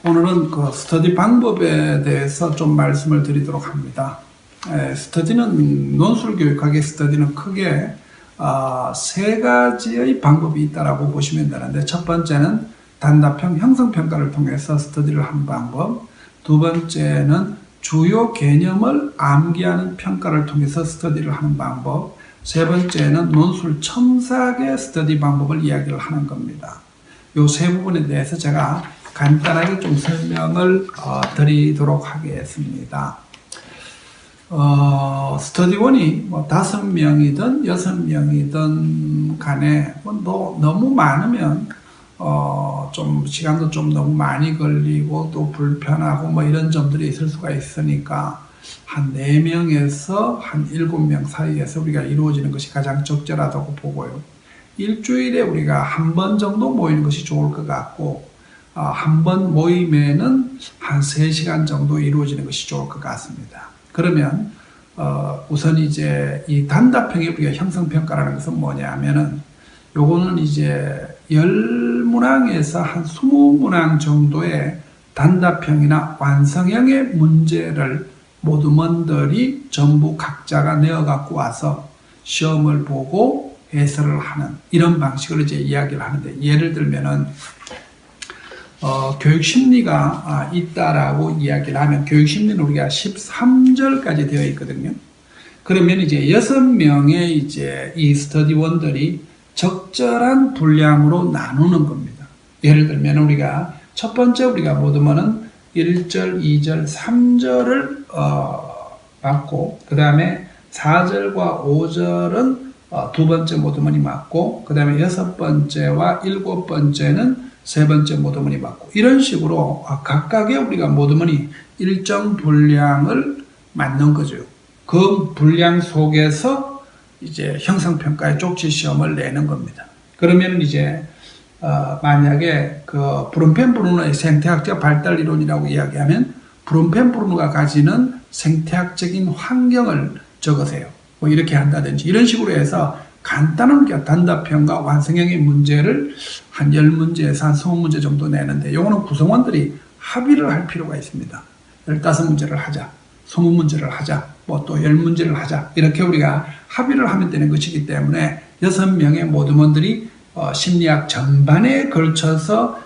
오늘은 그 스터디 방법에 대해서 좀 말씀을 드리도록 합니다. 스터디는 논술교육학의 스터디는 크게 세 가지의 방법이 있다라고 보시면 되는데, 첫 번째는 단답형 형성평가를 통해서 스터디를 하는 방법, 두 번째는 주요 개념을 암기하는 평가를 통해서 스터디를 하는 방법, 세 번째는 논술 첨삭의 스터디 방법을 이야기를 하는 겁니다. 이 세 부분에 대해서 제가 간단하게 좀 설명을 드리도록 하겠습니다. 스터디원이 뭐 5명이든 6명이든 간에 너무 많으면 좀 시간도 좀 너무 많이 걸리고 또 불편하고 뭐 이런 점들이 있을 수가 있으니까 한 4명에서 한 7명 사이에서 우리가 이루어지는 것이 가장 적절하다고 보고요. 일주일에 우리가 한 번 정도 모이는 것이 좋을 것 같고, 한 번 모임에는 한 3시간 정도 이루어지는 것이 좋을 것 같습니다. 그러면 우선 이제 이 단답형의 우리가 형성평가라는 것은 뭐냐면은, 요거는 이제 10문항에서 한 20문항 정도의 단답형이나 완성형의 문제를 모두먼들이 전부 각자가 내어 갖고 와서 시험을 보고 해설을 하는 이런 방식을 이제 이야기를 하는데, 예를 들면은 교육심리가 있다라고 이야기를 하면, 교육심리는 우리가 13절까지 되어 있거든요. 그러면 이제 6명의 이제 이 스터디원들이 적절한 분량으로 나누는 겁니다. 예를 들면 우리가 첫 번째 우리가 모두면은 1절, 2절, 3절을 맞고, 그 다음에 4절과 5절은 두 번째 모두먼이 맞고, 그 다음에 6번째와 7번째는 세 번째 모두먼이 맞고, 이런 식으로 각각의 우리가 모두먼이 일정 분량을 맞는 거죠. 그 분량 속에서 이제 형성평가의 쪽지 시험을 내는 겁니다. 그러면 이제 만약에 그 브룬펜브루너의 생태학적 발달 이론이라고 이야기하면, 브룬펜브루너가 가지는 생태학적인 환경을 적으세요. 뭐 이렇게 한다든지 이런 식으로 해서 간단한 단답형과 완성형의 문제를 한 10문제에서 한 20문제 정도 내는데, 요거는 구성원들이 합의를 할 필요가 있습니다. 15문제를 하자, 20문제를 하자, 뭐 또 10문제를 하자, 이렇게 우리가 합의를 하면 되는 것이기 때문에 6명의 모두먼들이 심리학 전반에 걸쳐서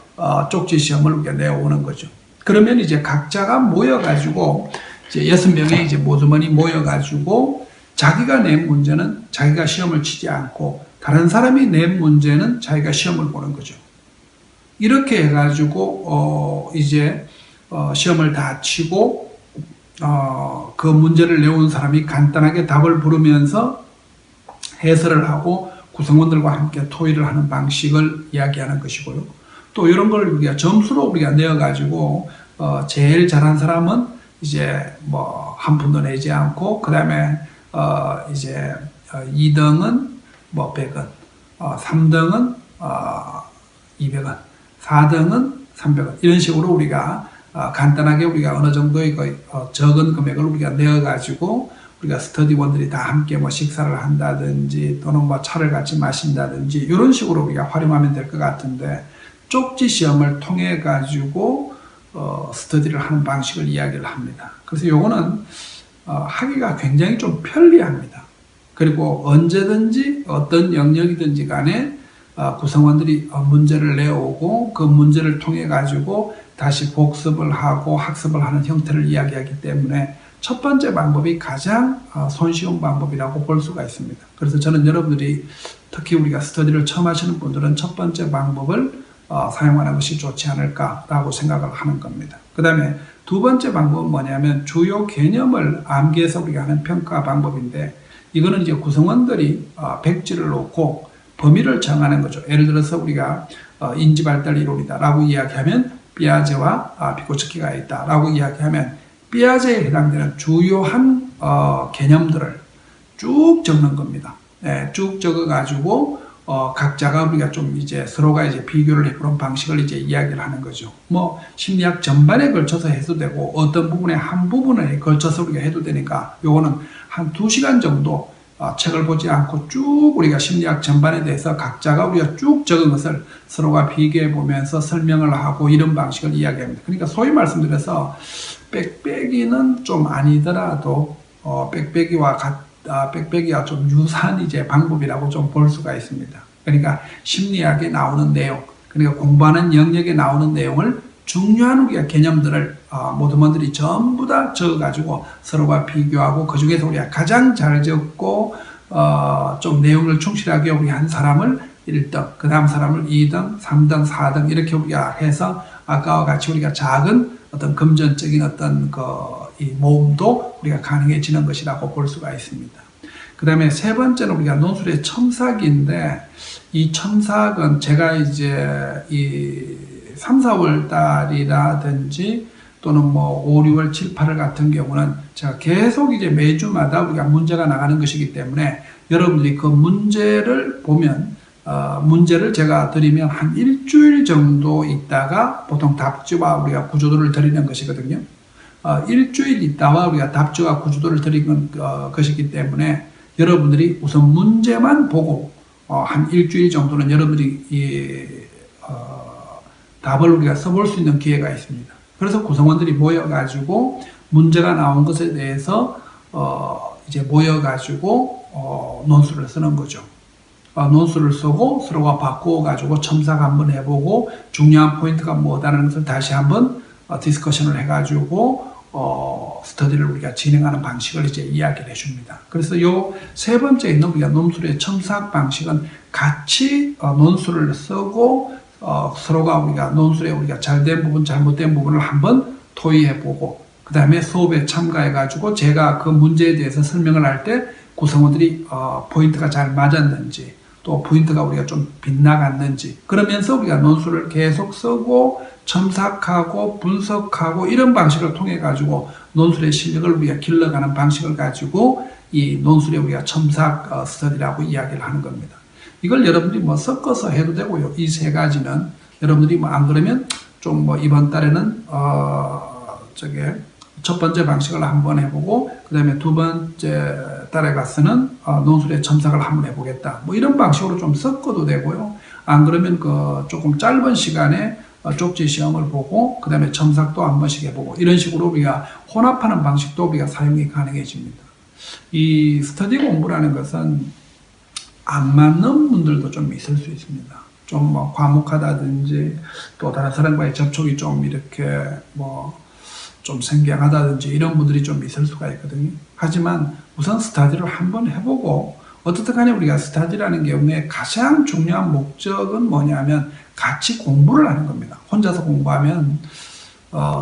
쪽지 시험을 우리가 내오는 거죠. 그러면 이제 각자가 모여가지고 이제 6명의 이제 모두먼이 모여가지고 자기가 낸 문제는 자기가 시험을 치지 않고, 다른 사람이 낸 문제는 자기가 시험을 보는 거죠. 이렇게 해가지고 이제 시험을 다 치고 그 문제를 내온 사람이 간단하게 답을 부르면서 해설을 하고 구성원들과 함께 토의를 하는 방식을 이야기하는 것이고요. 또 이런 걸 우리가 점수로 우리가 내어가지고 제일 잘한 사람은 이제 뭐 한 푼도 내지 않고, 그 다음에 이제 2등은 뭐 100원, 3등은 200원, 4등은 300원, 이런 식으로 우리가 간단하게 우리가 어느 정도의 적은 금액을 우리가 내어가지고 우리가 스터디원들이 다 함께 뭐 식사를 한다든지 또는 뭐 차를 같이 마신다든지 이런 식으로 우리가 활용하면 될 것 같은데, 쪽지 시험을 통해 가지고 스터디를 하는 방식을 이야기를 합니다. 그래서 요거는 하기가 굉장히 좀 편리합니다. 그리고 언제든지 어떤 영역이든지 간에 구성원들이 문제를 내오고 그 문제를 통해 가지고 다시 복습을 하고 학습을 하는 형태를 이야기하기 때문에 첫 번째 방법이 가장 손쉬운 방법이라고 볼 수가 있습니다. 그래서 저는 여러분들이 특히 우리가 스터디를 처음 하시는 분들은 첫 번째 방법을 사용하는 것이 좋지 않을까라고 생각을 하는 겁니다. 그 다음에 두 번째 방법은 뭐냐면 주요 개념을 암기해서 우리가 하는 평가 방법인데, 이거는 이제 구성원들이 백지를 놓고 범위를 정하는 거죠. 예를 들어서 우리가 인지발달 이론이다라고 이야기하면 피아제와 비고츠키가 있다라고 이야기하면 피아제에 해당되는 주요한 개념들을 쭉 적는 겁니다. 쭉 적어가지고 각자가 우리가 좀 이제 서로가 이제 비교를 해보는 방식을 이제 이야기를 하는 거죠. 뭐 심리학 전반에 걸쳐서 해도 되고 어떤 부분에 한 부분에 걸쳐서 우리가 해도 되니까 요거는 한 2시간 정도 책을 보지 않고 쭉 우리가 심리학 전반에 대해서 각자가 우리가 쭉 적은 것을 서로가 비교해 보면서 설명을 하고 이런 방식을 이야기합니다. 그러니까 소위 말씀드려서 빽빽이는 좀 아니더라도 빽빽이와 좀 유사한 이제 방법이라고 좀 볼 수가 있습니다. 그러니까 심리학에 나오는 내용, 그러니까 공부하는 영역에 나오는 내용을 중요한 우리가 개념들을 모든 분들이 전부 다 적어가지고 서로가 비교하고 그 중에서 우리가 가장 잘 적고 좀 내용을 충실하게 우리 한 사람을 1등, 그 다음 사람을 2등, 3등, 4등 이렇게 우리가 해서 아까와 같이 우리가 작은 어떤 금전적인 어떤 이 모험도 우리가 가능해지는 것이라고 볼 수가 있습니다. 그 다음에 세 번째는 우리가 논술의 첨삭인데 이 첨삭은 제가 이제 이 3, 4월 달이라든지 또는 뭐 5, 6월, 7, 8월 같은 경우는 제가 계속 이제 매주마다 우리가 문제가 나가는 것이기 때문에 여러분들이 그 문제를 보면 문제를 제가 드리면 한 일주일 정도 있다가 보통 답지와 우리가 구조도를 드리는 것이거든요. 일주일 있다가 우리가 답지와 구조도를 드리는 것이기 때문에 여러분들이 우선 문제만 보고 한 일주일 정도는 여러분들이 답을 우리가 써볼 수 있는 기회가 있습니다. 그래서 구성원들이 모여가지고 문제가 나온 것에 대해서 이제 모여가지고 논술을 쓰는 거죠. 논술을 쓰고 서로가 바꾸어가지고 첨삭 한번 해보고 중요한 포인트가 뭐다라는 것을 다시 한번 디스커션을 해가지고 스터디를 우리가 진행하는 방식을 이제 이야기를 해줍니다. 그래서 요 세 번째 있는 우리가 논술의 첨삭 방식은 같이 논술을 쓰고 서로가 우리가 논술에 우리가 잘된 부분, 잘못된 부분을 한번 토의해보고 그 다음에 수업에 참가해가지고 제가 그 문제에 대해서 설명을 할 때 구성원들이 포인트가 잘 맞았는지 또 포인트가 우리가 좀 빗나갔는지 그러면서 우리가 논술을 계속 쓰고 첨삭하고 분석하고 이런 방식을 통해 가지고 논술의 실력을 우리가 길러가는 방식을 가지고 이 논술에 우리가 첨삭 스터디라고 이야기를 하는 겁니다. 이걸 여러분들이 뭐 섞어서 해도 되고요. 이 세 가지는 여러분들이 뭐 안 그러면 좀 뭐 이번 달에는 첫 번째 방식을 한번 해보고 그 다음에 두 번째 달에 가서는 논술의 첨삭을 한번 해보겠다. 뭐 이런 방식으로 좀 섞어도 되고요. 안 그러면 그 조금 짧은 시간에 쪽지 시험을 보고 그 다음에 첨삭도 한 번씩 해보고 이런 식으로 우리가 혼합하는 방식도 우리가 사용이 가능해집니다. 이 스터디 공부라는 것은 안 맞는 분들도 좀 있을 수 있습니다. 좀 뭐 과묵하다든지 또 다른 사람과의 접촉이 좀 이렇게 뭐 좀 생경하다든지 이런 분들이 좀 있을 수가 있거든요. 하지만 우선 스터디를 한번 해보고 어떻든 간에 우리가 스터디라는 경우에 가장 중요한 목적은 뭐냐면 같이 공부를 하는 겁니다. 혼자서 공부하면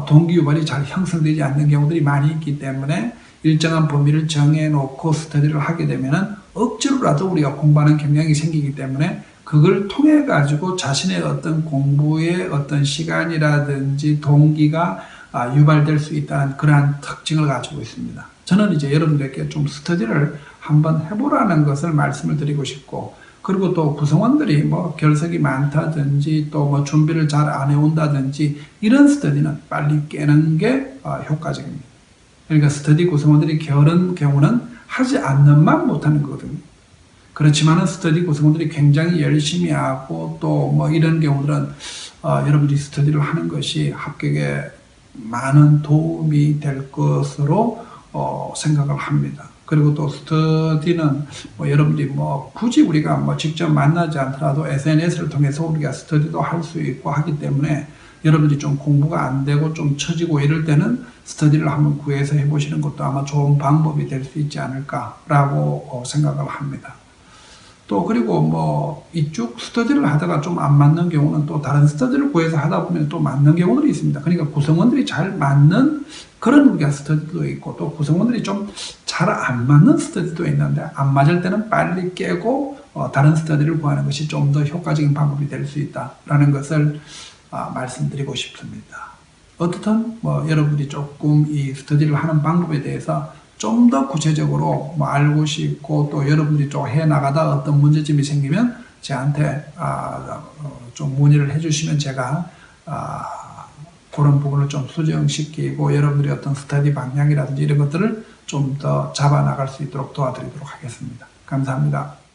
동기유발이 잘 형성되지 않는 경우들이 많이 있기 때문에 일정한 범위를 정해놓고 스터디를 하게 되면 억지로라도 우리가 공부하는 경향이 생기기 때문에 그걸 통해 가지고 자신의 어떤 공부의 어떤 시간이라든지 동기가 유발될 수 있다는 그러한 특징을 가지고 있습니다. 저는 이제 여러분들에게 좀 스터디를 한번 해보라는 것을 말씀을 드리고 싶고 그리고 또 구성원들이 뭐 결석이 많다든지 또 뭐 준비를 잘 안 해온다든지 이런 스터디는 빨리 깨는 게 효과적입니다. 그러니까 스터디 구성원들이 게으른 경우는 하지 않는 만 못하는 거거든요. 그렇지만은 스터디 구성원들이 굉장히 열심히 하고 또 뭐 이런 경우들은 여러분들이 스터디를 하는 것이 합격에 많은 도움이 될 것으로 생각을 합니다. 그리고 또 스터디는 뭐 여러분들이 뭐 굳이 우리가 뭐 직접 만나지 않더라도 SNS를 통해서 우리가 스터디도 할 수 있고 하기 때문에 여러분들이 좀 공부가 안 되고 좀 처지고 이럴 때는 스터디를 한번 구해서 해보시는 것도 아마 좋은 방법이 될 수 있지 않을까라고 생각을 합니다. 또 그리고 뭐 이쪽 스터디를 하다가 좀 안 맞는 경우는 또 다른 스터디를 구해서 하다 보면 또 맞는 경우들이 있습니다. 그러니까 구성원들이 잘 맞는 그런 우리가 스터디도 있고 또 구성원들이 좀 잘 안 맞는 스터디도 있는데 안 맞을 때는 빨리 깨고 다른 스터디를 구하는 것이 좀 더 효과적인 방법이 될 수 있다라는 것을 말씀드리고 싶습니다. 어떻든 뭐 여러분들이 조금 이 스터디를 하는 방법에 대해서 좀 더 구체적으로 뭐 알고 싶고 또 여러분들이 좀 해나가다 어떤 문제점이 생기면 저한테 좀 문의를 해주시면 제가 그런 부분을 좀 수정시키고 여러분들의 어떤 스터디 방향이라든지 이런 것들을 좀 더 잡아 나갈 수 있도록 도와드리도록 하겠습니다. 감사합니다.